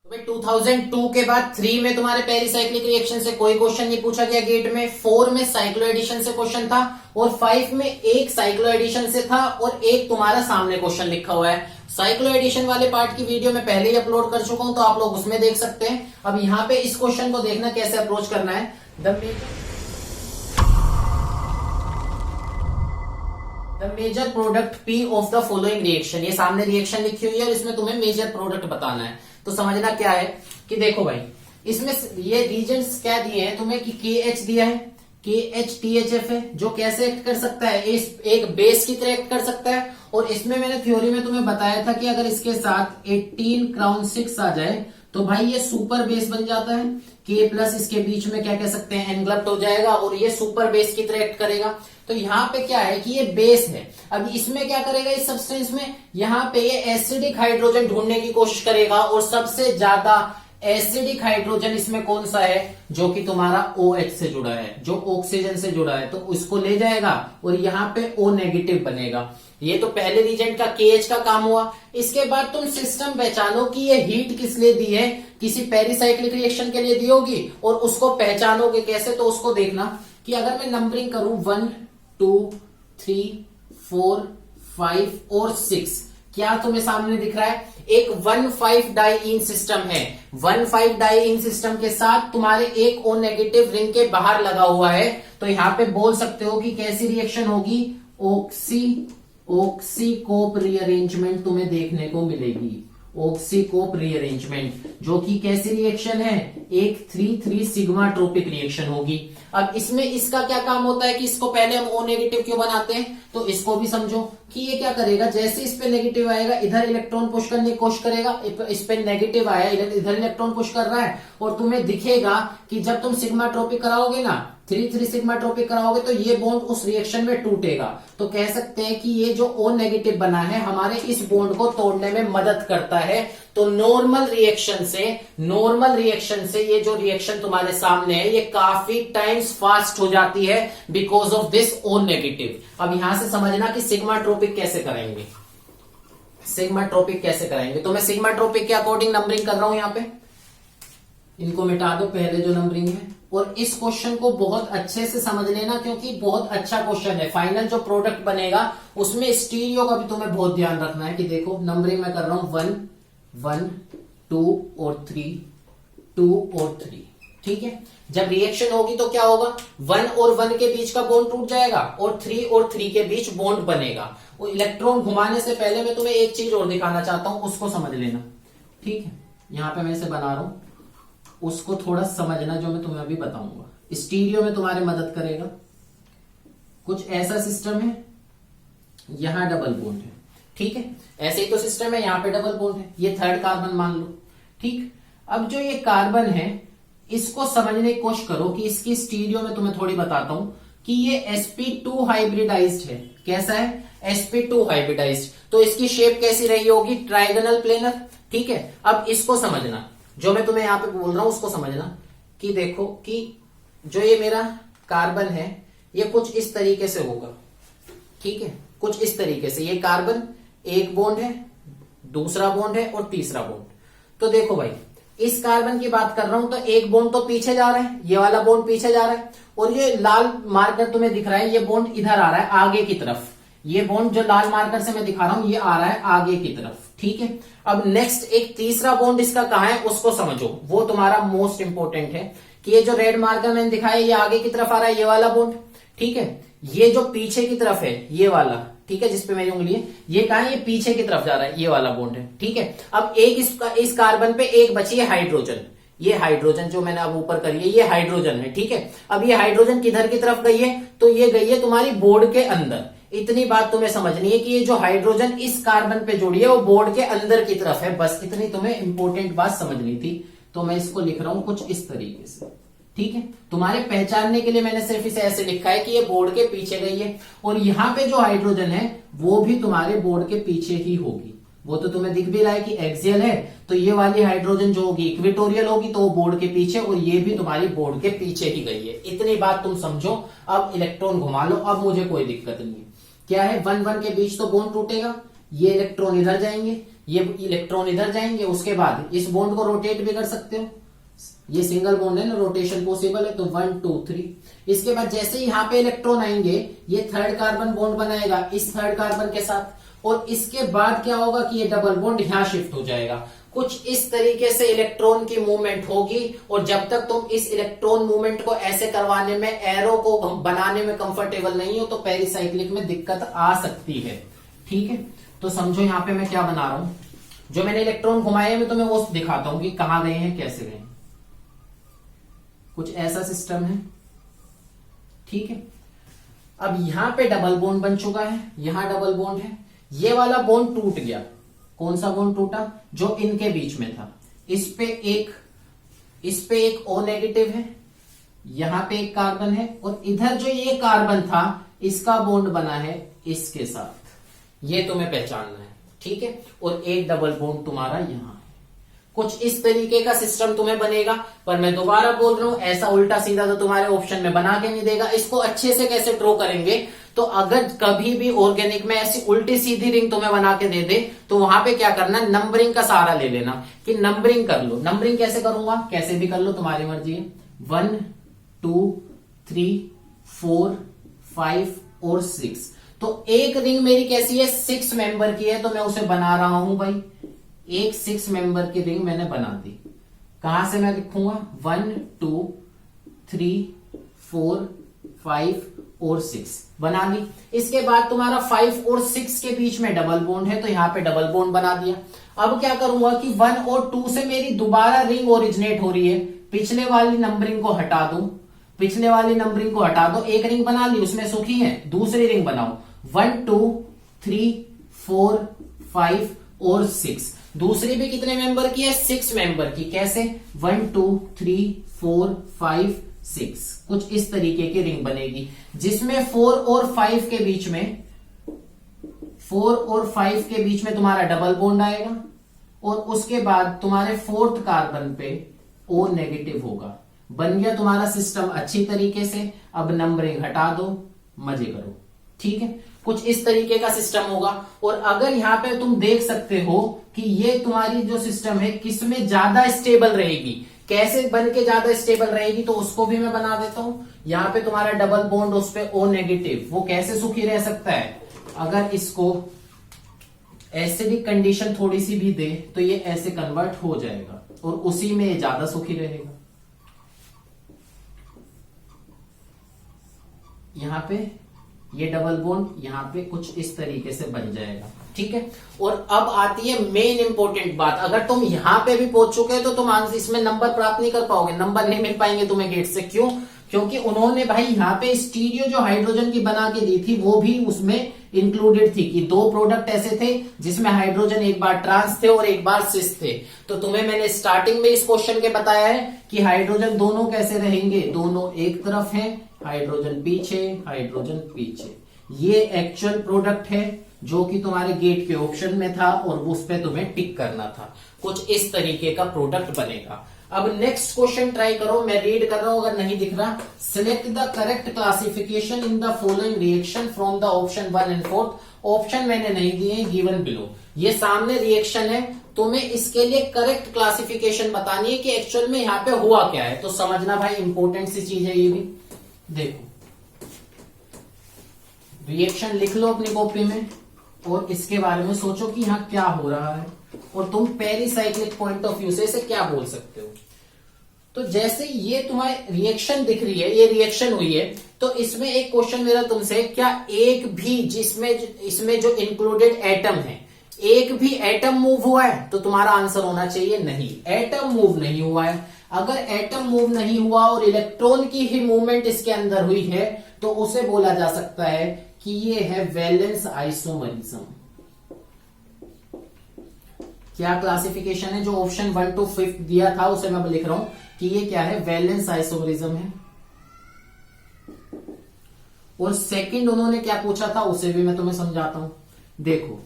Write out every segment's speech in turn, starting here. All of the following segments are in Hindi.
भाई 2002 के बाद 3 में तुम्हारे पेरिसाइक्लिक रिएक्शन से कोई क्वेश्चन नहीं पूछा गया गेट में, 4 में साइक्लो एडिशन से क्वेश्चन था और 5 में एक साइक्लो एडिशन से था और एक तुम्हारा सामने क्वेश्चन लिखा हुआ है। साइक्लो एडिशन वाले पार्ट की वीडियो मैं पहले ही अपलोड कर चुका हूं, तो आप लोग उसमें देख सकते हैं। अब यहाँ पे इस क्वेश्चन को देखना कैसे अप्रोच करना है। The major product p of the following reaction, ये सामने रिएक्शन लिखी हुई है और इसमें तुम्हें मेजर प्रोडक्ट बताना है। तो समझना क्या है कि देखो भाई, इसमें ये रीजेंट्स क्या दिए हैं तुम्हें कि KH दिया है, KH THF है, जो कैसे एक्ट कर सकता है, इस एक बेस की तरह एक्ट कर सकता है। और इसमें मैंने थ्योरी में तुम्हें बताया था कि अगर इसके साथ 18 क्राउन 6 आ जाए तो भाई ये सुपर बेस बन जाता है। K प्लस इसके बीच में क्या कह सकते हैं, एनग्लप्ड हो जाएगा और ये सुपर बेस की तरह एक्ट करेगा। तो यहाँ पे क्या है कि ये बेस है। अब इसमें क्या करेगा, इस सब्सटेंस में यहाँ पे ये एसिडिक हाइड्रोजन ढूंढने की कोशिश करेगा और सबसे ज्यादा एसिडिक हाइड्रोजन इसमें कौन सा है, जो कि तुम्हारा OH से जुड़ा है, जो ऑक्सीजन से जुड़ा है, तो उसको ले जाएगा और यहाँ पे O नेगेटिव बनेगा। ये तो पहले रीजेंट का KH का काम हुआ। इसके बाद तुम सिस्टम पहचानो कि ये हीट किस लिए दी है, किसी पेरिसाइक्लिक रिएक्शन के लिए दी होगी और उसको पहचानोगे कैसे, तो उसको देखना कि अगर मैं नंबरिंग करूं 1 2 3 4 5 और 6, क्या तुम्हें सामने दिख रहा है, एक 1,5 डाइईन सिस्टम है। 1,5 डाइईन सिस्टम के साथ तुम्हारे एक O नेगेटिव रिंग के बाहर लगा हुआ है। तो यहां पे बोल सकते हो कि कैसी रिएक्शन होगी, ऑक्सी कोप रीअरेंजमेंट तुम्हें देखने को मिलेगी। ऑक्सीकोप रीअरेंजमेंट, जो कि कैसी रिएक्शन है, एक 3,3 सिग्मा ट्रोपिक रिएक्शन होगी। अब इसमें इसका क्या काम होता है कि इसको पहले हम O नेगेटिव क्यों बनाते हैं, तो इसको भी समझो कि ये क्या करेगा, जैसे इस पे नेगेटिव आएगा इधर इलेक्ट्रॉन पुश करने की कोशिश करेगा, इस पे नेगेटिव आया इधर इलेक्ट्रॉन पुश कर रहा है और तुम्हें दिखेगा कि जब तुम सिग्मा ट्रोपिक कराओगे ना, 3,3 सिग्मा ट्रोपिक कराओगे तो ये बॉन्ड उस रिएक्शन में टूटेगा। तो कह सकते हैं कि ये जो O नेगेटिव बना है हमारे इस बॉन्ड को तोड़ने में मदद करता है। तो नॉर्मल रिएक्शन से ये जो रिएक्शन तुम्हारे सामने है ये काफी टाइम्स फास्ट हो जाती है because of this O negative. अब यहां से समझना कि सिग्मा ट्रोपिक कैसे करेंगे, तो मैं सिग्मा ट्रोपिक के अकॉर्डिंग नंबरिंग कर रहा हूं। यहां पे इनको मिटा दो, पहले जो नंबरिंग है, और इस क्वेश्चन को बहुत अच्छे से समझ लेना क्योंकि बहुत अच्छा क्वेश्चन है। फाइनल जो प्रोडक्ट बनेगा उसमें स्टीरियो का भी तुम्हें बहुत ध्यान रखना है कि देखो नंबरिंग मैं कर रहा हूं 1 1 2 और 3 2 और 3, ठीक है। जब रिएक्शन होगी तो क्या होगा, 1 और 1 के बीच का बॉन्ड टूट जाएगा और 3 के बीच बॉन्ड बनेगा। वो इलेक्ट्रॉन घुमाने से पहले मैं तुम्हें एक चीज और दिखाना चाहता हूं, उसको समझ लेना, ठीक है। यहां पे मैं इसे बना रहा हूं, उसको थोड़ा समझना जो मैं तुम्हें अभी बताऊंगा। स्टीरियो में तुम्हारे मदद करेगा। कुछ ऐसा सिस्टम है, यहां डबल बॉन्ड है, ठीक है। ऐसे ही तो सिस्टम है, यहां पे डबल बॉन्ड है, ये 3rd कार्बन मान लो, ठीक। अब जो ये कार्बन है इसको समझने की कोशिश करो कि इसकी स्टीरियो में तुम्हें थोड़ी बताता हूं कि ये sp2 हाइब्रिडाइज्ड है। कैसा है, sp2 हाइब्रिडाइज्ड। तो इसकी शेप कैसी रही होगी, ट्राइगोनल प्लेनर, ठीक है। अब इसको समझना, जो मैं तुम्हें यहां पे बोल रहा हूं उसको समझना कि देखो कि जो ये मेरा कार्बन है ये कुछ इस तरीके से होगा, ठीक है, कुछ इस तरीके से। ये कार्बन, एक बॉन्ड है, दूसरा बॉन्ड है और तीसरा बॉन्ड। तो देखो भाई, इस कार्बन की बात कर रहा हूं तो एक बॉन्ड तो पीछे जा रहा है, ये वाला बॉन्ड पीछे जा रहा है और ये लाल मार्कर तुम्हें दिख रहा है, ये बॉन्ड इधर आ रहा है आगे की तरफ। ये बॉन्ड जो लाल मार्कर से मैं दिखा रहा हूं ये आ रहा है आगे की तरफ, ठीक है। अब नेक्स्ट एक तीसरा बॉन्ड इसका कहां है उसको समझो, वो तुम्हारा मोस्ट इंपोर्टेंट है कि ये जो रेड मार्कर मैंने दिखाया ये आगे की तरफ आ रहा है, ये वाला बॉन्ड, ठीक है। ये जो पीछे की तरफ है ये वाला, ठीक है, जिसपे मेरी उंगली है, ये कहां है, ये पीछे की तरफ जा रहा है, ये वाला बॉन्ड है, ठीक है। अब एक इस कार्बन पे एक बची है हाइड्रोजन, ये हाइड्रोजन जो मैंने अब ऊपर करी है ये हाइड्रोजन है, ठीक है। अब ये हाइड्रोजन किधर की तरफ गई है, तो ये गई है तुम्हारी बोर्ड के अंदर। इतनी बात तुम्हें समझनी है कि ये जो हाइड्रोजन इस कार्बन पे जोड़ी है वो बोर्ड के अंदर की तरफ है, बस इतनी तुम्हें इंपॉर्टेंट बात समझनी थी। तो मैं इसको लिख रहा हूं कुछ इस तरीके से, ठीक है। तुम्हारे पहचानने के लिए मैंने सिर्फ इसे ऐसे लिखा है कि ये बोर्ड के पीछे गई है और यहां पे जो हाइड्रोजन है वो भी तुम्हारे बोर्ड के पीछे ही होगी। वो तो तुम्हें दिख भी रहा है कि एक्सियल है, तो ये वाली हाइड्रोजन जो होगी इक्वेटोरियल होगी, तो वो बोर्ड के पीछे, और ये भी तुम्हारी बोर्ड के पीछे ही गई है। इतनी बात तुम समझो। अब इलेक्ट्रॉन घुमा लो, अब मुझे कोई दिक्कत नहीं है। क्या है, 1 1 के बीच तो बॉन्ड टूटेगा, ये इलेक्ट्रॉन इधर जाएंगे, ये इलेक्ट्रॉन इधर जाएंगे, उसके बाद इस बॉन्ड को रोटेट भी कर सकते हो, ये सिंगल बॉन्ड है ना, रोटेशन पॉसिबल है, तो 1 2 3। इसके बाद जैसे ही यहाँ पे इलेक्ट्रॉन आएंगे ये थर्ड कार्बन बॉन्ड बनाएगा इस थर्ड कार्बन के साथ, और इसके बाद क्या होगा कि ये डबल बॉन्ड यहां शिफ्ट हो जाएगा। कुछ इस तरीके से इलेक्ट्रॉन की मूवमेंट होगी, और जब तक तुम इस इलेक्ट्रॉन मूवमेंट को ऐसे करवाने में, एरो को बनाने में कंफर्टेबल नहीं हो, तो पेरिसाइक्लिक में दिक्कत आ सकती है। ठीक है, तो समझो यहाँ पे मैं क्या बना रहा हूं, जो मैंने इलेक्ट्रॉन घुमाए मैं तुम्हें वो दिखाता हूं कि कहां गए हैं कैसे गए हैं। कुछ ऐसा सिस्टम है। ठीक है, अब यहां पे डबल बॉन्ड बन चुका है, यहां डबल बॉन्ड है, ये वाला बॉन्ड टूट गया। कौन सा बॉन्ड टूटा? जो इनके बीच में था। इस पे एक O नेगेटिव है, यहां पे एक कार्बन है, और इधर जो ये कार्बन था इसका बॉन्ड बना है इसके साथ, ये तुम्हें पहचानना है। ठीक है, और एक डबल बॉन्ड तुम्हारा यहां है। कुछ इस तरीके का सिस्टम तुम्हें बनेगा, पर मैं दोबारा बोल रहा हूं ऐसा उल्टा सीधा तो तुम्हारे ऑप्शन में बना के नहीं देगा। इसको अच्छे से कैसे ड्रॉ करेंगे, तो अगर कभी भी ऑर्गेनिक में ऐसी उल्टी सीधी रिंग तुम्हें बना के दे दे, तो वहां पे क्या करना, नंबरिंग का सहारा ले लेना कि नंबरिंग कर लो। नंबरिंग कैसे करूंगा, कैसे भी कर लो, तुम्हारी मर्जी है। 1 2 3 4 5 और 6। तो एक रिंग मेरी कैसी है, 6 मेंबर की है, तो मैं उसे बना रहा हूं भाई, एक 6 मेंबर की रिंग मैंने बना दी। कहां से मैं लिखूंगा, 1 2 3 4 5 और 6 बना ली। इसके बाद तुम्हारा 5 और 6 के बीच में डबल बॉन्ड है, तो यहां पे डबल बॉन्ड बना दिया। अब क्या करूंगा कि 1 और 2 से मेरी दोबारा रिंग ओरिजिनेट हो रही है, पिछले वाली नंबरिंग को हटा दो, पिछले वाली नंबरिंग को हटा दो, एक रिंग बना ली उसमें सुखी है, दूसरी रिंग बनाओ। 1 2 3 4 5 और 6। दूसरी भी कितने मेंबर की है, 6 मेंबर की। कैसे, 1 2 3 4 5 6। कुछ इस तरीके की रिंग बनेगी, जिसमें 4 और 5 के बीच में, 4 और 5 के बीच में तुम्हारा डबल बॉन्ड आएगा, और उसके बाद तुम्हारे 4th कार्बन पे O नेगेटिव होगा। बन गया तुम्हारा सिस्टम अच्छी तरीके से। अब नंबरिंग हटा दो, मजे करो। ठीक है, कुछ इस तरीके का सिस्टम होगा। और अगर यहां पे तुम देख सकते हो कि ये तुम्हारी जो सिस्टम है किसमें ज्यादा स्टेबल रहेगी, कैसे बन के ज्यादा स्टेबल रहेगी, तो उसको भी मैं बना देता हूं। यहां पे तुम्हारा डबल बॉन्ड, उस पे O नेगेटिव, वो कैसे सुखी रह सकता है, अगर इसको एसिडिक कंडीशन थोड़ी सी भी दे तो ये ऐसे कन्वर्ट हो जाएगा, और उसी में ये ज्यादा सुखी रहेगा। यहां पे ये डबल बॉन्ड यहां पे कुछ इस तरीके से बन जाएगा। ठीक है, और अब आती है मेन इंपॉर्टेंट बात। अगर तुम यहां पे भी पहुंच चुके हो तो तुम इसमें नंबर प्राप्त नहीं कर पाओगे, नंबर नहीं मिल पाएंगे तुम्हें गेट से। क्यों? क्योंकि उन्होंने भाई यहाँ पे स्टीरियो जो हाइड्रोजन की बना के दी थी वो भी उसमें इंक्लूडेड थी, कि 2 प्रोडक्ट ऐसे थे जिसमें हाइड्रोजन एक बार ट्रांस थे और एक बार सिस थे। तो तुम्हें मैंने स्टार्टिंग में इस क्वेश्चन के बताया है कि हाइड्रोजन दोनों कैसे रहेंगे, दोनों एक तरफ है, हाइड्रोजन पीछे, हाइड्रोजन पीछे। ये एक्चुअल प्रोडक्ट है जो कि तुम्हारे गेट के ऑप्शन में था, और उस पर तुम्हें टिक करना था। कुछ इस तरीके का प्रोडक्ट बनेगा। अब नेक्स्ट क्वेश्चन ट्राई करो, मैं रीड कर रहा हूं अगर नहीं दिख रहा। Select the correct classification in the following reaction from the option 1 and 4। Option मैंने नहीं दिए, गिवन बिलो। ये सामने रिएक्शन है, तुम्हें इसके लिए करेक्ट क्लासिफिकेशन बतानी है कि एक्चुअल में यहाँ पे हुआ क्या है। तो समझना भाई, इंपॉर्टेंट सी चीज है ये भी। देखो, रिएक्शन लिख लो अपनी कॉपी में, और इसके बारे में सोचो कि यहाँ क्या हो रहा है, और तुम पेरिसाइक्लिक पॉइंट ऑफ व्यू से इसे क्या बोल सकते हो। तो जैसे ये तुम्हारी रिएक्शन दिख रही है, ये रिएक्शन हुई है, तो इसमें एक क्वेश्चन मेरा तुमसे, क्या एक भी इसमें जो इंक्लूडेड एटम है, एक भी एटम मूव हुआ है? तो तुम्हारा आंसर होना चाहिए नहीं, एटम मूव नहीं हुआ है। अगर एटम मूव नहीं हुआ और इलेक्ट्रॉन की ही मूवमेंट इसके अंदर हुई है, तो उसे बोला जा सकता है कि ये है वैलेंस आइसोमरिज्म। क्या क्लासिफिकेशन है? जो ऑप्शन 1 to 5 दिया था उसे मैं लिख रहा हूं कि ये क्या है, वैलेंस आइसोमरिज्म है। और सेकंड उन्होंने क्या पूछा था उसे भी मैं तुम्हें समझाता हूं। देखो,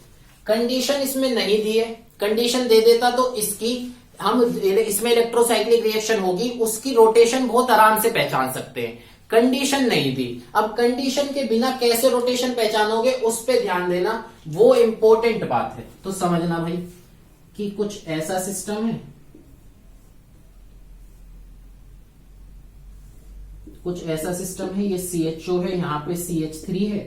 कंडीशन इसमें नहीं दी है, कंडीशन दे देता तो इसमें इलेक्ट्रोसाइक्लिक रिएक्शन होगी, उसकी रोटेशन बहुत आराम से पहचान सकते हैं। कंडीशन नहीं दी। अब कंडीशन के बिना कैसे रोटेशन पहचानोगे, उस पे ध्यान देना, वो इंपॉर्टेंट बात है। तो समझना भाई, कि कुछ ऐसा सिस्टम है, कुछ ऐसा सिस्टम है, ये CHO है, यहाँ पे CH3 है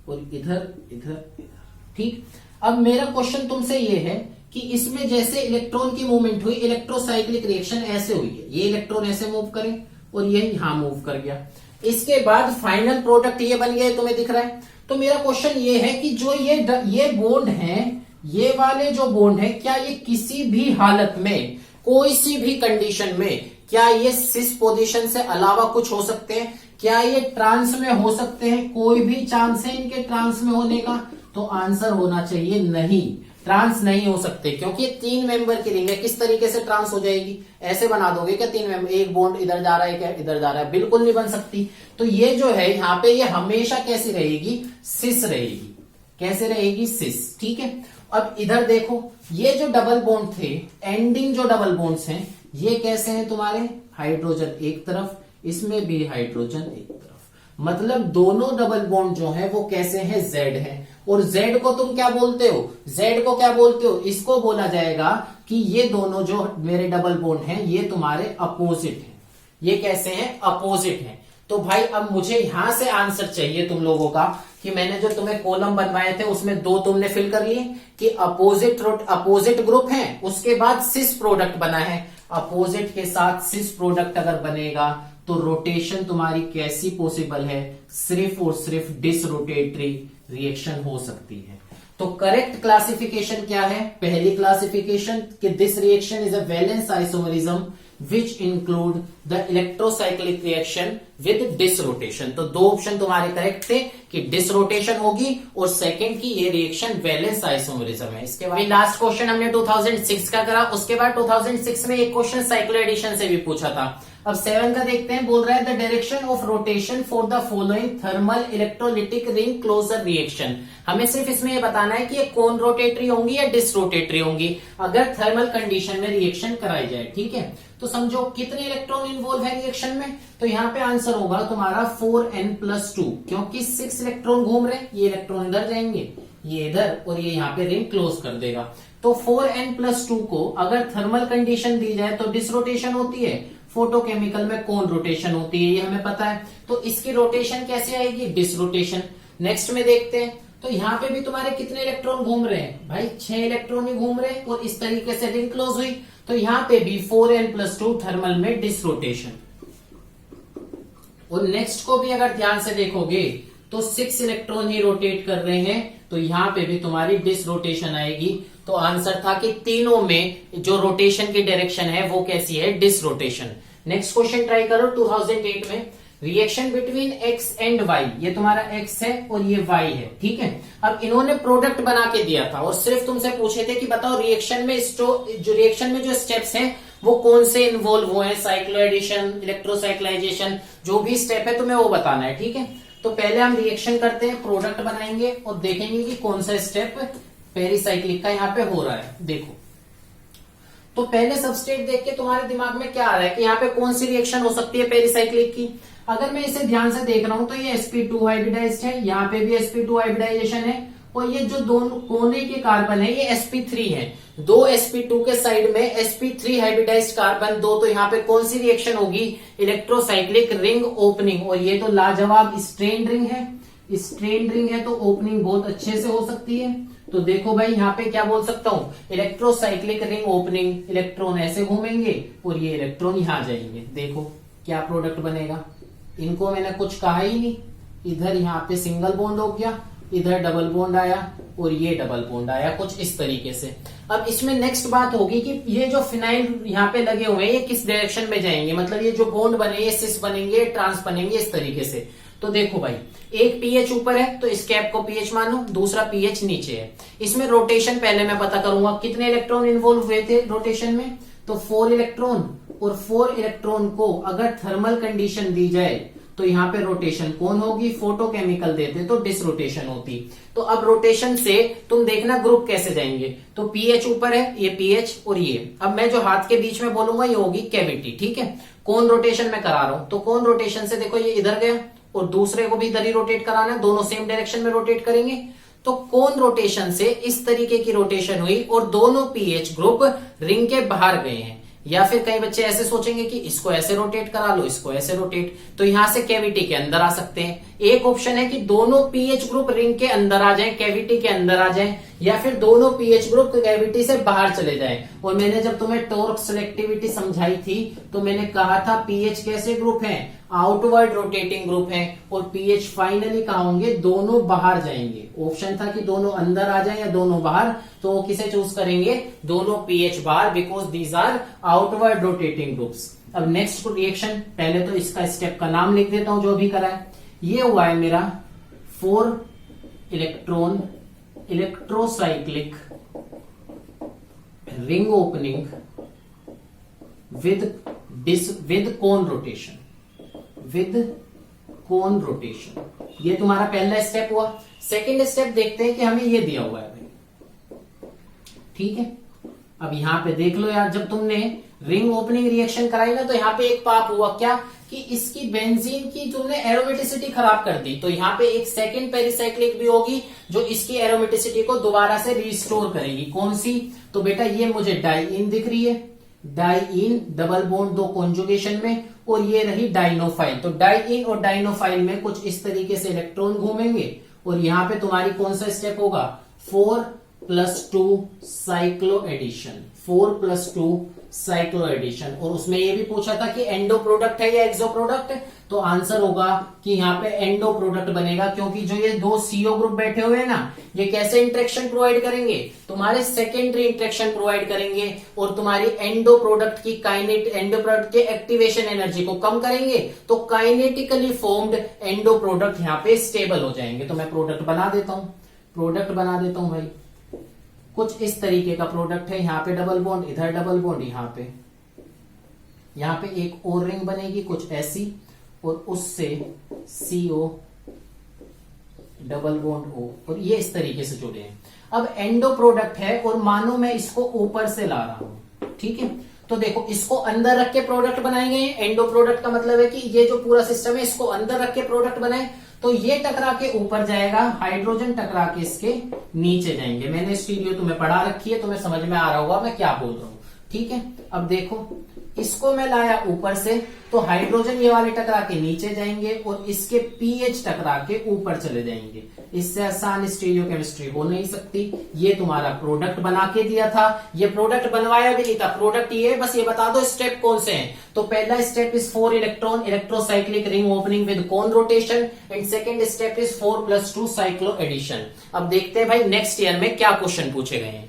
और इधर इधर इधर। ठीक, अब मेरा क्वेश्चन तुमसे ये है कि इसमें जैसे इलेक्ट्रॉन की मूवमेंट हुई, इलेक्ट्रोसाइक्लिक रिएक्शन ऐसे हुई है, ये इलेक्ट्रॉन ऐसे मूव करे और ये यहां मूव कर गया, इसके बाद फाइनल प्रोडक्ट ये बन गया, तुम्हें दिख रहा है। तो मेरा क्वेश्चन ये है कि जो ये बॉन्ड है, ये वाले जो बॉन्ड है, क्या ये किसी भी हालत में, कोई सी भी कंडीशन में, क्या ये सिस पोजीशन से अलावा कुछ हो सकते हैं? क्या ये ट्रांस में हो सकते हैं? कोई भी चांस है इनके ट्रांस में होने का? तो आंसर होना चाहिए नहीं, ट्रांस नहीं हो सकते, क्योंकि 3 मेंबर की रिंग है। किस तरीके से ट्रांस हो जाएगी? ऐसे बना दोगे क्या 3 मेंबर, एक बॉन्ड इधर जा रहा है, क्या इधर जा रहा है? बिल्कुल नहीं बन सकती। तो ये जो है यहाँ पे, ये हमेशा कैसी रहेगी? सिस रहेगी। कैसे रहेगी? सिस। ठीक है, अब इधर देखो, ये जो डबल बॉन्ड थे, एंडिंग जो डबल बॉन्ड्स हैं, ये कैसे हैं तुम्हारे? हाइड्रोजन एक तरफ, इसमें भी हाइड्रोजन एक तरफ, मतलब दोनों डबल बॉन्ड जो है वो कैसे हैं? जेड है। और जेड को तुम क्या बोलते हो? जेड को क्या बोलते हो? इसको बोला जाएगा कि ये दोनों जो मेरे डबल बॉन्ड हैं, ये तुम्हारे अपोजिट हैं। ये कैसे हैं? अपोजिट हैं। तो भाई अब मुझे यहां से आंसर चाहिए तुम लोगों का, कि मैंने जो तुम्हें कॉलम बनवाए थे उसमें 2 तुमने फिल कर लिए कि अपोजिट ग्रुप है, उसके बाद सिस प्रोडक्ट बना है। अपोजिट के साथ सिस प्रोडक्ट अगर बनेगा तो रोटेशन तुम्हारी कैसी पॉसिबल है? सिर्फ और सिर्फ डिसरोटेटरी रिएक्शन हो सकती है। तो करेक्ट क्लासिफिकेशन क्या है? पहली क्लासिफिकेशन कि this reaction is a valence isomerism which include the electrocyclic reaction with disrotation। तो 2 ऑप्शन तुम्हारे करेक्ट थे कि डिसरोटेशन होगी, और सेकंड की ये रिएक्शन वैलेंस आइसोमरिज्म है। इसके बाद लास्ट क्वेश्चन हमने 2006 का करा, उसके बाद 2006 में एक क्वेश्चन साइक्लोएडिशन से भी पूछा था। अब 7 का देखते हैं, बोल रहा है the direction of rotation for the following thermal electrolytic ring closure reaction. हमें सिर्फ इसमें ये बताना है कि ये कौन रोटेटरी होंगी या डिसरोटेटरी होंगी, अगर थर्मल कंडीशन में रिएक्शन कराई जाए। ठीक है, तो समझो कितने इलेक्ट्रॉन इन्वॉल्व है रिएक्शन में? तो यहाँ पे आंसर होगा तुम्हारा 4n+2, क्योंकि 6 इलेक्ट्रॉन घूम रहे हैं, ये इलेक्ट्रॉन इधर जाएंगे, ये इधर, और ये यहाँ पे रिंग क्लोज कर देगा। तो 4n+2 को अगर थर्मल कंडीशन दी जाए तो डिसरोटेशन होती है, फोटोकेमिकल में कौन रोटेशन होती है ये हमें पता है, तो इसकी रोटेशन कैसे आएगी? डिसरोटेशन। नेक्स्ट में देखते हैं, तो यहाँ पे भी तुम्हारे कितने इलेक्ट्रॉन घूम रहे हैं? भाई 6 इलेक्ट्रॉन ही घूम रहे हैं, और इस तरीके से रिंग क्लोज हुई, तो यहाँ पे भी 4n+2 थर्मल में डिसरोटेशन। और नेक्स्ट को भी अगर ध्यान से देखोगे तो 6 इलेक्ट्रॉन ही रोटेट कर रहे हैं, तो यहाँ पे भी तुम्हारी डिसरोटेशन आएगी। तो आंसर था कि तीनों में जो रोटेशन की डायरेक्शन है वो कैसी है? डिसरोटेशन। नेक्स्ट क्वेश्चन ट्राई करो 2008 में, reaction between x and y, ये तुम्हारा x है और ये y है। ठीक है, अब इन्होंने प्रोडक्ट बना के दिया था और सिर्फ तुमसे पूछे थे कि बताओ रिएक्शन में जो स्टेप्स हैं वो कौन से इन्वॉल्व हुए हैं? साइक्लोएडिशन, इलेक्ट्रोसाइक्लाइजेशन, जो भी स्टेप है तुम्हें वो बताना है। ठीक है, तो पहले हम रिएक्शन करते हैं, प्रोडक्ट बनाएंगे और देखेंगे कि कौन सा स्टेप पेरिसाइक्लिक का यहाँ पे हो रहा है। देखो, तो पहले सबस्टेट देख के तुम्हारे दिमाग में क्या आ रहा है कि यहाँ पे कौन सी रिएक्शन हो सकती है पेरिसाइक्लिक की? अगर मैं इसे ध्यान से देख रहा हूं तो ये sp2 हाइब्रिडाइज्ड है, यहाँ पे भी sp2 हाइब्रिडाइजेशन है, और ये जो दोनों कोने के कार्बन है ये sp3 है। 2 sp2 के साइड में sp3 हाइब्रिडाइज्ड कार्बन 2, तो यहाँ पे कौन सी रिएक्शन होगी? Electrocyclic ring opening. और ये तो लाजवाब स्ट्रेन रिंग है, स्ट्रेन रिंग है तो ओपनिंग बहुत अच्छे से हो सकती है। तो देखो भाई यहाँ पे क्या बोल सकता हूं? इलेक्ट्रोसाइक्लिक रिंग ओपनिंग, इलेक्ट्रॉन ऐसे घूमेंगे और ये इलेक्ट्रॉन यहां जाएंगे। देखो क्या प्रोडक्ट बनेगा? इनको मैंने कुछ कहा ही नहीं, इधर यहाँ पे सिंगल बॉन्ड हो गया, इधर डबल बॉन्ड आया और ये डबल बॉन्ड आया, कुछ इस तरीके से। अब इसमें नेक्स्ट बात होगी कि ये जो फिनाइल यहाँ पे लगे हुए हैं ये किस डायरेक्शन में जाएंगे, मतलब ये जो बॉन्ड बने, ये सिस बनेंगे, ट्रांस बनेंगे, इस तरीके से। तो देखो भाई, एक पीएच ऊपर है तो इस कैप को पीएच मानो, दूसरा पीएच नीचे है। इसमें रोटेशन पहले मैं पता करूंगा, कितने इलेक्ट्रॉन इन्वॉल्व हुए थे रोटेशन में? तो 4 इलेक्ट्रॉन, और 4 इलेक्ट्रॉन को अगर थर्मल कंडीशन दी जाए तो यहाँ पे रोटेशन कौन होगी? फोटोकेमिकल देते तो डिसरोटेशन होती। तो अब रोटेशन से तुम देखना ग्रुप कैसे जाएंगे। तो पीएच ऊपर है, ये पीएच और ये, अब मैं जो हाथ के बीच में बोलूंगा ये होगी कैविटी। ठीक है, कौन रोटेशन में करा रहा हूं? तो कौन रोटेशन से देखो ये इधर गया और दूसरे को भी इधर ही रोटेट कराना है, दोनों सेम डायरेक्शन में रोटेट करेंगे। तो कोन रोटेशन से इस तरीके की रोटेशन हुई और दोनों पीएच ग्रुप रिंग के बाहर गए हैं। या फिर कई बच्चे ऐसे सोचेंगे कि इसको ऐसे रोटेट करा लो, इसको ऐसे रोटेट, तो यहां से कैविटी के अंदर आ सकते हैं। एक ऑप्शन है कि दोनों पीएच ग्रुप रिंग के अंदर आ जाएं, कैविटी के अंदर आ जाएं, या फिर दोनों पीएच ग्रुप कैविटी से बाहर चले जाएं। और मैंने जब तुम्हें टॉर्क सिलेक्टिविटी समझाई थी तो मैंने कहा था पीएच कैसे ग्रुप हैं, आउटवर्ड रोटेटिंग ग्रुप हैं, और पीएच फाइनली कहा होंगे, दोनों बाहर जाएंगे। ऑप्शन था कि दोनों अंदर आ जाएं या दोनों बाहर, तो वो किसे चूज करेंगे, दोनों पीएच बाहर, because these are outward rotating groups. अब नेक्स्ट रिएक्शन, पहले तो इसका स्टेप का नाम लिख देता हूं जो भी करा है। ये हुआ है मेरा 4 electron electrocyclic ring opening with con rotation, with con rotation. ये तुम्हारा पहला स्टेप हुआ। सेकंड स्टेप देखते हैं कि हमें ये दिया हुआ है भाई, ठीक है। अब यहां पे देख लो यार, जब तुमने रिंग ओपनिंग रिएक्शन कराई ना, तो यहां पे एक पाप हुआ क्या कि इसकी बेंजीन की तुमने एरोमेटिसिटी खराब कर दी। तो यहां पे एक सेकंड पेरिसाइक्लिक भी होगी जो इसकी एरोमेटिसिटी को दोबारा से रिस्टोर करेगी। कौन सी, तो बेटा ये मुझे डाइइन दिख रही है, डाइइन डबल बॉन्ड 2 कॉन्जुगेशन में, और ये रही डाइनोफाइल। तो डाइइन और डाइनोफाइल में कुछ इस तरीके से इलेक्ट्रॉन घूमेंगे, और यहां पे तुम्हारी कौन सा स्टेप होगा, 4+2 साइक्लो एडिशन, 4+2 साइक्लो एडिशन। और उसमें ये भी पूछा था कि एंडो प्रोडक्ट है या एक्सो प्रोडक्ट, तो आंसर होगा कि यहाँ पे एंडो प्रोडक्ट बनेगा, क्योंकि जो ये 2 CO ग्रुप बैठे हुए हैं ना, ये कैसे इंटरेक्शन प्रोवाइड करेंगे, तुम्हारे सेकेंडरी इंटरेक्शन प्रोवाइड करेंगे, और तुम्हारी एंडो प्रोडक्ट की एंडो प्रोडक्ट के एक्टिवेशन एनर्जी को कम करेंगे, तो काइनेटिकली फॉर्म्ड एंडो प्रोडक्ट यहाँ पे स्टेबल हो जाएंगे। तो मैं प्रोडक्ट बना देता हूं भाई, कुछ इस तरीके का प्रोडक्ट है। यहाँ पे डबल बॉन्ड, इधर डबल बॉन्ड, यहाँ पे एक और रिंग बनेगी कुछ ऐसी, और उससे CO डबल बॉन्ड O, और ये इस तरीके से जुड़े हैं। अब एंडो प्रोडक्ट है, और मानो मैं इसको ऊपर से ला रहा हूं, ठीक है। तो देखो, इसको अंदर रख के प्रोडक्ट बनाए गए हैं। एंडो प्रोडक्ट का मतलब है कि ये जो पूरा सिस्टम है, इसको अंदर रख के प्रोडक्ट बनाए, तो ये टकरा के ऊपर जाएगा, हाइड्रोजन टकरा के इसके नीचे जाएंगे। मैंने स्टीरियो तुम्हें पढ़ा रखी है, तुम्हें समझ में आ रहा होगा मैं क्या बोल रहा हूं, ठीक है। अब देखो, इसको मैं लाया ऊपर से, तो हाइड्रोजन ये वाले टकरा के नीचे जाएंगे, और इसके पीएच टकरा के ऊपर चले जाएंगे। इससे आसान स्टीरियो केमिस्ट्री हो नहीं सकती। ये तुम्हारा प्रोडक्ट बना के दिया था, ये प्रोडक्ट बनवाया भी नहीं था, प्रोडक्ट ये, बस ये बता दो स्टेप कौन से हैं। तो पहला step is 4 electron electrocyclic ring opening with con rotation, and second step is 4+2 cycloaddition. अब देखते हैं भाई नेक्स्ट ईयर में क्या क्वेश्चन पूछे गए हैं।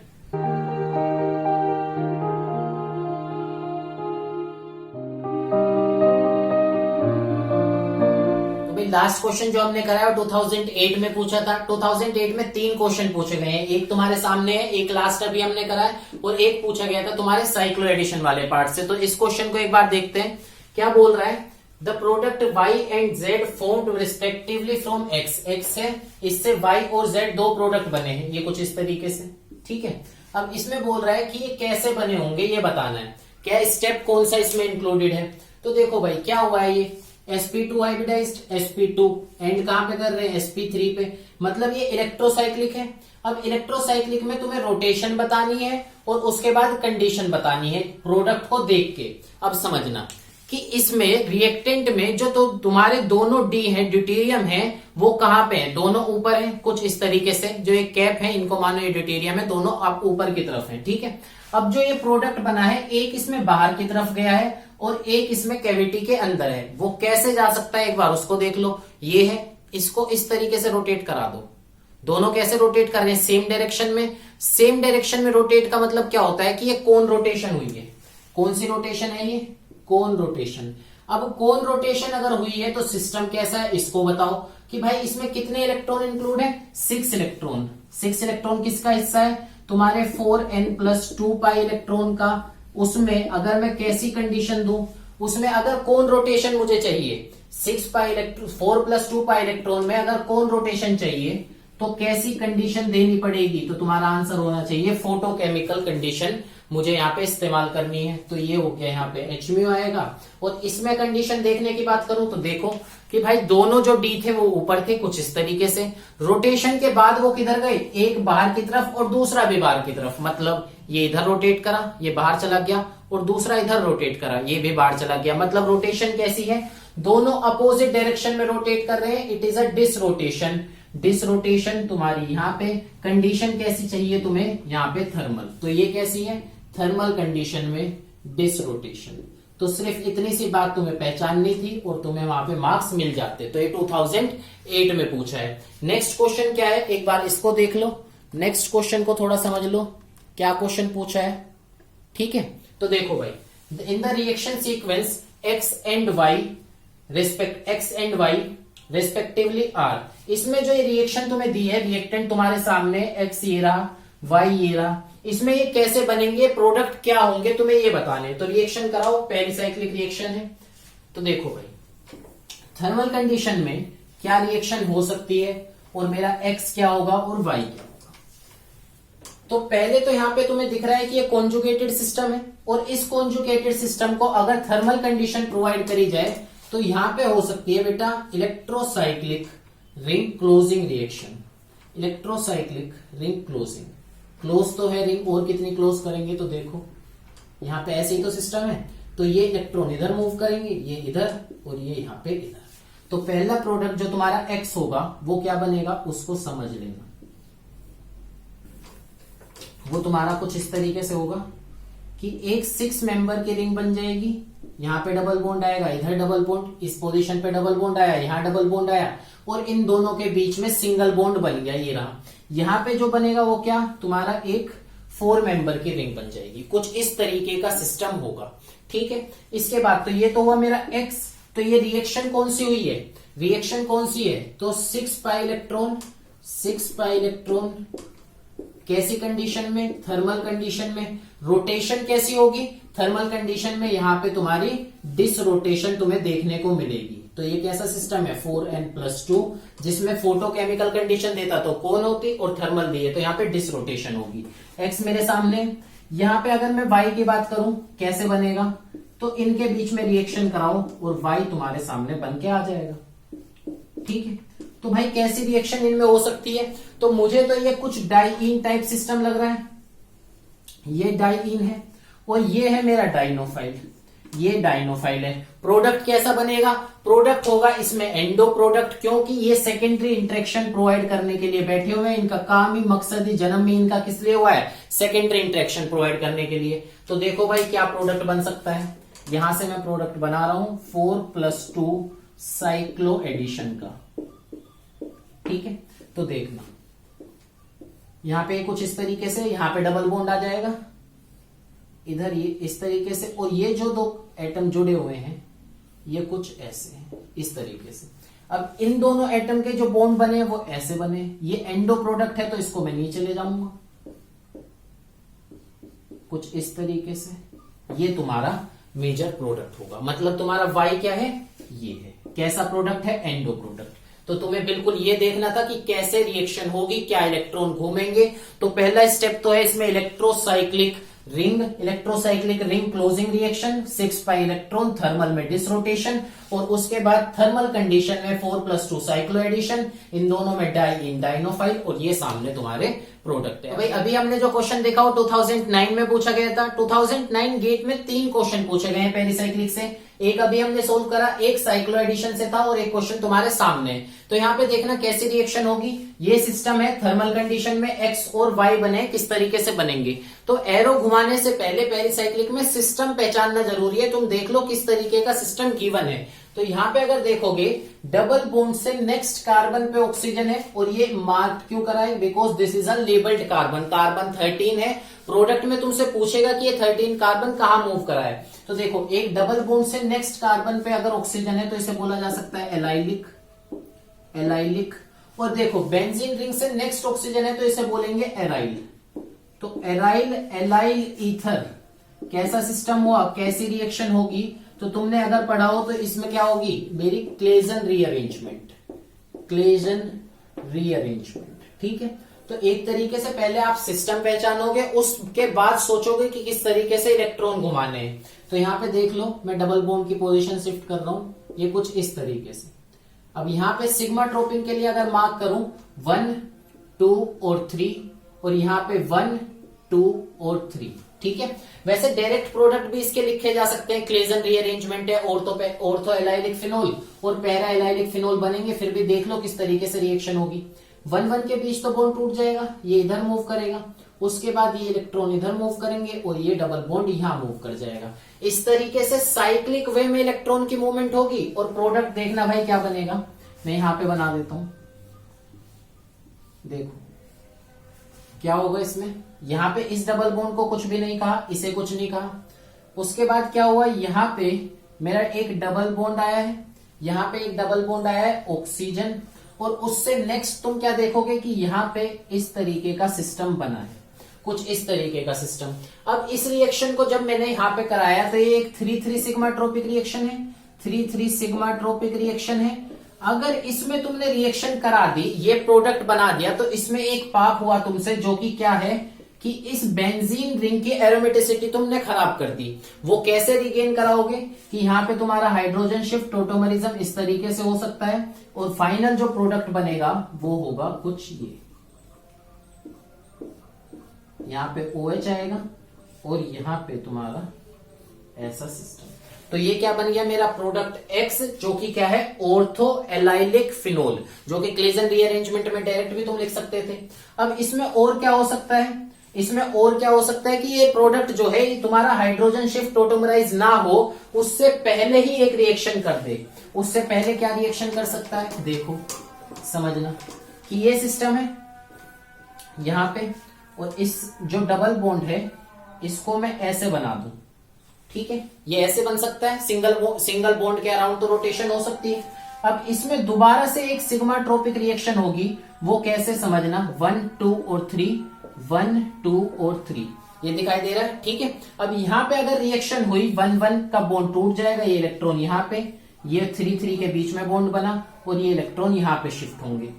लास्ट क्वेश्चन जो हमने कराया 2008 में पूछा था। 2008 में 3 क्वेश्चन पूछे गए हैं, एक तुम्हारे सामने है, एक लास्ट अभी हमने कराया, और एक पूछा गया था तुम्हारे साइक्लो एडिशन वाले पार्ट से। तो इस क्वेश्चन को एक बार देखते हैं, क्या बोल रहा है। The product y and z formed respectively from x है, इससे y और z 2 प्रोडक्ट बने हैं, ये कुछ इस तरीके से, ठीक है। अब इसमें बोल रहा है कि ये कैसे बने होंगे, ये बताना है, क्या स्टेप कौन सा इसमें इंक्लूडेड है। तो देखो भाई क्या हुआ है, ये sp2 हाइब्रिडाइज्ड, sp2 एंड कहां पे कर रहे हैं, sp3 पे, मतलब ये इलेक्ट्रोसाइक्लिक है। अब इलेक्ट्रोसाइक्लिक में तुम्हें रोटेशन बतानी है और उसके बाद कंडीशन बतानी है प्रोडक्ट को देख के। अब समझना कि इसमें रिएक्टेंट में जो तो तुम्हारे दोनों डी हैं, ड्यूटेरियम है, वो कहां पे है, दोनों ऊपर है, कुछ इस तरीके से। जो एक कैप है, इनको मानो ये ड्यूटेरियम है, दोनों अब ऊपर की तरफ है, ठीक है। अब जो ये प्रोडक्ट बना है, एक इसमें बाहर की तरफ गया है और एक इसमें कैविटी के अंदर है। वो कैसे जा सकता है, एक बार उसको देख लो। ये है, इसको इस तरीके से रोटेट करा दो। दोनों कैसे रोटेट कर रहे हैं, सेम डायरेक्शन में। सेम डायरेक्शन में रोटेट का मतलब क्या होता है कि ये कोन रोटेशन हुई है। कौन सी रोटेशन है ये, कोन रोटेशन। अब कोन रोटेशन अगर हुई है तो सिस्टम कैसा है, इसको बताओ कि भाई इसमें कितने इलेक्ट्रॉन इंक्लूड है, 6 इलेक्ट्रॉन। 6 इलेक्ट्रॉन किसका हिस्सा है, तुम्हारे 4n+2 पाई इलेक्ट्रॉन का। उसमें अगर मैं कैसी कंडीशन दूं, उसमें अगर कोन रोटेशन मुझे चाहिए 4+2 पाई इलेक्ट्रॉन में अगर कोन रोटेशन चाहिए तो कैसी कंडीशन देनी पड़ेगी, तो तुम्हारा आंसर होना चाहिए फोटोकेमिकल कंडीशन। मुझे यहाँ पे इस्तेमाल करनी है। तो ये हो गया यहाँ पे एच म्यू आएगा। और इसमें कंडीशन देखने की बात करूं तो देखो कि भाई दोनों जो डी थे वो ऊपर थे कुछ इस तरीके से, रोटेशन के बाद वो किधर गए, एक बाहर की तरफ और दूसरा भी बाहर की तरफ। मतलब ये इधर रोटेट करा, ये बाहर चला गया, और दूसरा इधर रोटेट करा, ये भी बाहर चला गया। मतलब रोटेशन कैसी है, दोनों अपोजिट डायरेक्शन में रोटेट कर रहे हैं। It is a डिसरोटेशन। डिसरोटेशन तुम्हारी यहाँ पे कंडीशन कैसी चाहिए तुम्हें, यहाँ पे थर्मल। तो ये कैसी है, थर्मल कंडीशन में डिसरोटेशन। तो सिर्फ इतनी सी बात तुम्हें पहचाननी थी और तुम्हें वहां पे मार्क्स मिल जाते। तो ये 2008 में पूछा है। नेक्स्ट क्वेश्चन क्या है, एक बार इसको देख लो, नेक्स्ट क्वेश्चन को थोड़ा समझ लो, क्या क्वेश्चन पूछा है। ठीक है, तो देखो भाई, in the reaction sequence x and y respectively are. इसमें जो ये रिएक्शन तुम्हें दी है, रिएक्टेंट तुम्हारे सामने x ये रहा, y ये रहा, इसमें ये कैसे बनेंगे, प्रोडक्ट क्या होंगे, तुम्हें ये बताने। तो रिएक्शन कराओ, पेरिसाइक्लिक रिएक्शन है। तो देखो भाई, थर्मल कंडीशन में क्या रिएक्शन हो सकती है, और मेरा x क्या होगा और y क्या होगा। तो पहले तो यहां पे तुम्हें दिख रहा है कि ये कॉन्जुगेटेड सिस्टम है, और इस कॉन्जुगेटेड सिस्टम को अगर थर्मल कंडीशन प्रोवाइड करी जाए तो यहां पे हो सकती है बेटा electrocyclic ring closing reaction. Electrocyclic ring closing, close तो है रिंग, और कितनी क्लोज करेंगे। तो देखो यहाँ पे ऐसे ही तो सिस्टम है, तो ये इलेक्ट्रॉन इधर मूव करेंगे, ये इधर और ये यहाँ पे इधर। तो पहला प्रोडक्ट जो तुम्हारा एक्स होगा वो क्या बनेगा, उसको समझ लेना। वो तुम्हारा कुछ इस तरीके से होगा कि एक 6 मेंबर की रिंग बन जाएगी। यहाँ पे डबल बॉन्ड आएगा, इधर डबल बॉन्ड, इस पोजीशन पे डबल बॉन्ड आया, यहाँ डबल बॉन्ड आया, और इन दोनों के बीच में सिंगल बॉन्ड बन गया, ये रहा। यहाँ पे जो बनेगा वो क्या, तुम्हारा एक 4 मेंबर की रिंग बन जाएगी। कुछ इस तरीके का सिस्टम होगा। ठीक है, इसके बाद तो ये तो हुआ मेरा एक्स। तो ये रिएक्शन कौन सी हुई है, रिएक्शन कौन सी है, तो 6 पाई इलेक्ट्रॉन कैसी कंडीशन में, थर्मल कंडीशन में। रोटेशन कैसी होगी, थर्मल कंडीशन में यहाँ पे तुम्हारी डिसरोटेशन तुम्हें देखने को मिलेगी। तो ये कैसा सिस्टम है, 4n+2, जिसमें फोटोकेमिकल कंडीशन देता तो कौन होती और थर्मल दिए, तो यहाँ पे डिसरोटेशन होगी। एक्स मेरे सामने, यहाँ पे अगर मैं y की बात करूं कैसे बनेगा, तो इनके बीच में रिएक्शन कराओ और y तुम्हारे सामने बन के आ जाएगा। ठीक है, तो भाई कैसी रिएक्शन इनमें हो सकती है, तो मुझे तो ये कुछ डाइईन टाइप सिस्टम लग रहा है। ये डाइईन है और ये है मेरा डाइनोफाइल, ये डाइनोफाइल है। प्रोडक्ट कैसा बनेगा, प्रोडक्ट होगा इसमें एंडो प्रोडक्ट, क्योंकि ये सेकेंडरी इंटरेक्शन प्रोवाइड करने के लिए बैठे हुए हैं। इनका काम ही, मकसद ही, जन्म ही इनका किस लिए हुआ है, सेकेंडरी इंटरेक्शन प्रोवाइड करने के लिए। तो देखो भाई क्या प्रोडक्ट बन सकता है, यहां से मैं प्रोडक्ट बना रहा हूं 4+2 साइक्लो एडिशन का। ठीक है, तो देखना यहां पे कुछ इस तरीके से, यहां पे डबल बॉन्ड आ जाएगा, इधर ये इस तरीके से, और ये जो 2 एटम जुड़े हुए हैं ये कुछ ऐसे हैं, इस तरीके से। अब इन दोनों एटम के जो बॉन्ड बने वो ऐसे बने। ये एंडो प्रोडक्ट है तो इसको मैं नीचे ले जाऊंगा कुछ इस तरीके से। ये तुम्हारा मेजर प्रोडक्ट होगा, मतलब तुम्हारा वाई क्या है, ये है। कैसा प्रोडक्ट है, एंडो प्रोडक्ट। तो तुम्हें बिल्कुल ये देखना था कि कैसे रिएक्शन होगी, क्या इलेक्ट्रॉन घूमेंगे। तो पहला स्टेप तो है इसमें electrocyclic ring closing reaction, 6 pi electron, thermal में डिसरोटेशन, और उसके बाद थर्मल कंडीशन में 4+2 साइक्लो एडिशन, इन दोनों में डाइनोफाइल, और ये सामने तुम्हारे प्रोडक्ट है। भाई अभी हमने जो क्वेश्चन देखा वो 2009 में पूछा गया था। 2009 गेट में 3 क्वेश्चन पूछे गए हैं पेरिसाइक्लिक से। एक अभी हमने सोल्व करा, एक साइक्लो एडिशन से था, और एक क्वेश्चन तुम्हारे सामने। तो यहाँ पे देखना कैसी रिएक्शन होगी। ये सिस्टम है, थर्मल कंडीशन में एक्स और वाई बने, किस तरीके से बनेंगे। तो एरो घुमाने से पहले पेरिसाइक्लिक में सिस्टम पहचानना जरूरी है। तुम देख लो किस तरीके का सिस्टम गिवन है। तो यहाँ पे अगर देखोगे, डबल बॉन्ड से नेक्स्ट कार्बन पे ऑक्सीजन है, और ये मार्क क्यों करा है, because this is a labelled carbon. Carbon 13 है। प्रोडक्ट में तुमसे पूछेगा कि ये 13 कार्बन कहाँ मूव करा है। तो देखो, एक डबल बॉन्ड से नेक्स्ट कार्बन पे अगर ऑक्सीजन है तो इसे बोला जा सकता है एलाइलिक। और देखो, बेंजीन रिंग से नेक्स्ट ऑक्सीजन है तो इसे बोलेंगे एराइल। तो एलाइल ईथर कैसा सिस्टम हुआ, कैसी रिएक्शन होगी। तो तुमने अगर पढ़ा हो तो इसमें क्या होगी, मेरी क्लेजन रीअरेंजमेंट। ठीक है, तो एक तरीके से पहले आप सिस्टम पहचानोगे, उसके बाद सोचोगे कि किस तरीके से इलेक्ट्रॉन घुमाने हैं। तो यहाँ पे देख लो, मैं डबल बॉन्ड की पोजीशन शिफ्ट कर रहा हूं, ये कुछ इस तरीके से। अब यहाँ पे सिग्मा ट्रोपिंग के लिए अगर मार्क करूं 1 2 और 3, और यहाँ पे 1 2 और 3, ठीक है। वैसे डायरेक्ट प्रोडक्ट भी इसके लिखे जा सकते हैं, क्लेजन रीअरेंजमेंट है, ऑर्थो एलाइलिक फिनोल और पैरा एलाइलिक फिनोल बनेंगे, फिर भी देख लो किस तरीके से रिएक्शन होगी। 1 के बीच तो बॉन्ड टूट जाएगा, ये इधर मूव करेगा, उसके बाद ये इलेक्ट्रॉन इधर मूव करेंगे और ये डबल बॉन्ड यहां मूव कर जाएगा। इस तरीके से साइक्लिक वे में इलेक्ट्रॉन की मूवमेंट होगी, और प्रोडक्ट देखना भाई क्या बनेगा, मैं यहां पे बना देता हूं, देखो क्या होगा इसमें। यहां पे इस डबल बॉन्ड को कुछ भी नहीं कहा, इसे कुछ नहीं कहा। उसके बाद क्या हुआ, यहां पे मेरा एक डबल बॉन्ड आया है, यहां पे एक डबल बॉन्ड आया है ऑक्सीजन, और उससे नेक्स्ट तुम क्या देखोगे कि यहां पे इस तरीके का सिस्टम बना है, कुछ इस तरीके का सिस्टम। अब इस रिएक्शन को जब मैंने यहां पे कराया तो ये एक 3-3 सिग्मा ट्रोपिक रिएक्शन है, 3-3 सिग्मा ट्रोपिक रिएक्शन है। अगर इसमें तुमने रिएक्शन करा दी, ये प्रोडक्ट बना दिया, तो इसमें एक पाप हुआ तुमसे, जो कि क्या है कि इस बेंजीन रिंग की एरोमेटिसिटी तुमने खराब कर दी। वो कैसे रिगेन कराओगे कि यहां पे तुम्हारा हाइड्रोजन शिफ्ट टोटोमरिज्म इस तरीके से हो सकता है, और फाइनल जो प्रोडक्ट बनेगा वो होगा कुछ ये, यहां पे OH आएगा और यहां पे तुम्हारा ऐसा सिस्टम। तो ये क्या बन गया मेरा प्रोडक्ट X, जो कि क्या है ऑर्थो एलाइलिक फिनोल, जो कि क्लेजन रीअरेंजमेंट में डायरेक्ट भी तुम लिख सकते थे। अब इसमें और क्या हो सकता है, इसमें और क्या हो सकता है कि ये प्रोडक्ट जो है तुम्हारा हाइड्रोजन शिफ्ट टोटोमराइज ना हो, उससे पहले ही एक रिएक्शन कर दे। उससे पहले क्या रिएक्शन कर सकता है, देखो समझना कि ये सिस्टम है यहां पे, और इस जो डबल बॉन्ड है इसको मैं ऐसे बना दूं, ठीक है, ये ऐसे बन सकता है, सिंगल बॉन्ड के अराउंड तो रोटेशन हो सकती है। अब इसमें दोबारा से एक सिग्मा ट्रोपिक रिएक्शन होगी, वो कैसे समझना, 1 2 और 3, 1 2 और 3, ये दिखाई दे रहा है, ठीक है। अब यहां पे अगर रिएक्शन हुई 1-1 का बॉन्ड टूट जाएगा, ये इलेक्ट्रॉन यहां पे, ये 3-3 के बीच में बॉन्ड बना, और ये इलेक्ट्रॉन यहां पे शिफ्ट होंगे।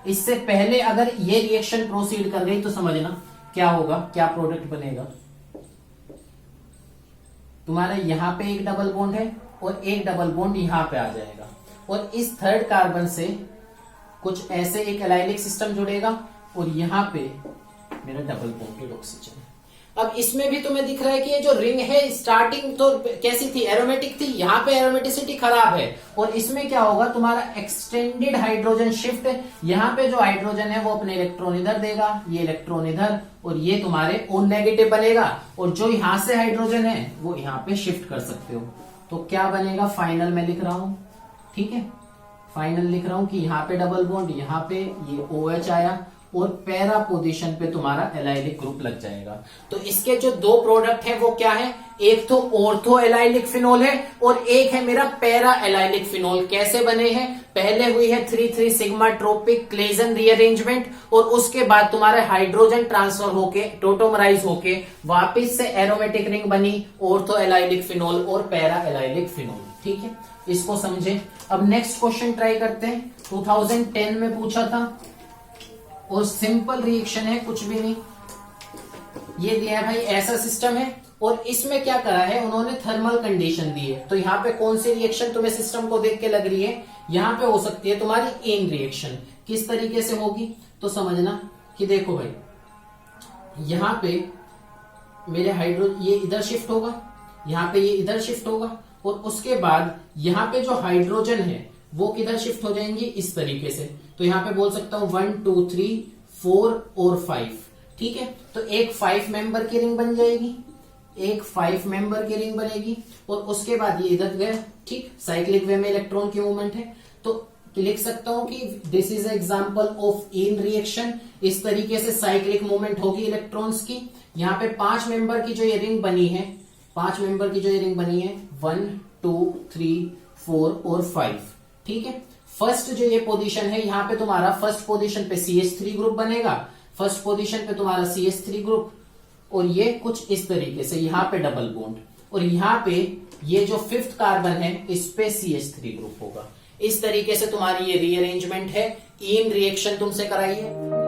इससे पहले अगर ये रिएक्शन प्रोसीड कर गई तो समझना क्या होगा, क्या प्रोडक्ट बनेगा। तुम्हारा यहां पे एक डबल बॉन्ड है और एक डबल बॉन्ड यहां पे आ जाएगा, और इस थर्ड कार्बन से कुछ ऐसे एक एलाइलिक सिस्टम जुड़ेगा, और यहां पे मेरा डबल बॉन्डेड ऑक्सीजन। अब इसमें भी तुम्हें दिख रहा है कि ये जो रिंग है स्टार्टिंग तो कैसी थी, एरोमेटिक थी, यहाँ पे एरोमेटिसिटी खराब है, और इसमें क्या होगा तुम्हारा एक्सटेंडेड हाइड्रोजन शिफ्ट। यहाँ पे जो हाइड्रोजन है वो अपने इलेक्ट्रॉन इधर देगा, ये इलेक्ट्रॉन इधर, और ये तुम्हारे O नेगेटिव बनेगा, और जो यहाँ से हाइड्रोजन है वो यहाँ पे शिफ्ट कर सकते हो। तो क्या बनेगा, फाइनल में लिख रहा हूं, ठीक है, फाइनल लिख रहा हूं कि यहाँ पे डबल बॉन्ड, यहाँ पे ये OH आया, और पैरा पोजीशन पे तुम्हारा एलाइलिक ग्रुप लग जाएगा। तो इसके जो दो प्रोडक्ट है वो क्या है, एक तो ऑर्थो एलाइलिक फिनोल है और एक है मेरा पैरा एलाइलिक फिनोल। कैसे बने हैं, पहले हुई है 3-3 सिग्मा ट्रोपिक क्लेजन रीअरेंजमेंट, और उसके बाद तुम्हारे हाइड्रोजन ट्रांसफर होके टोटोमराइज होके वापिस से एरोमेटिक रिंग बनी ऑर्थो एलाइलिक फिनोल और पैरा एलाइलिक फिनोल, ठीक है, इसको समझे। अब नेक्स्ट क्वेश्चन ट्राई करते हैं, 2010 में पूछा था, और सिंपल रिएक्शन है, कुछ भी नहीं, ये दिया है भाई ऐसा सिस्टम है, और इसमें क्या करा है उन्होंने, थर्मल कंडीशन दी है। तो यहाँ पे कौन सी रिएक्शन तुम्हें सिस्टम को देख के लग रही है, यहाँ पे हो सकती है तुम्हारी एन रिएक्शन। किस तरीके से होगी तो समझना कि देखो भाई, यहाँ पे मेरे ये इधर शिफ्ट होगा, यहाँ पे ये इधर शिफ्ट होगा, और उसके बाद यहाँ पे जो हाइड्रोजन है वो किधर शिफ्ट हो जाएंगे, इस तरीके से। तो यहाँ पे बोल सकता हूं 1 2 3 4 और 5, ठीक है। तो एक 5 मेंबर की रिंग बन जाएगी, एक 5 मेंबर की रिंग बनेगी, और उसके बाद ये इधर गया, ठीक, साइक्लिक वे में इलेक्ट्रॉन की मूवमेंट है। तो लिख सकता हूं कि this is example of in reaction. इस तरीके से साइक्लिक मूवमेंट होगी इलेक्ट्रॉन्स की। यहाँ पे 5 मेंबर की जो ये रिंग बनी है, 5 मेंबर की जो ये रिंग बनी है, 1 2 3 4 और 5, ठीक है। फर्स्ट जो ये पोजीशन है, यहाँ पे तुम्हारा फर्स्ट पोजीशन पे CH3 ग्रुप बनेगा, फर्स्ट पोजीशन पे तुम्हारा CH3 ग्रुप, और ये कुछ इस तरीके से यहाँ पे डबल बॉन्ड, और यहाँ पे ये जो 5th कार्बन है इस पे CH3 ग्रुप होगा। इस तरीके से तुम्हारी ये रीअरेंजमेंट है, इन रिएक्शन तुमसे कराई है।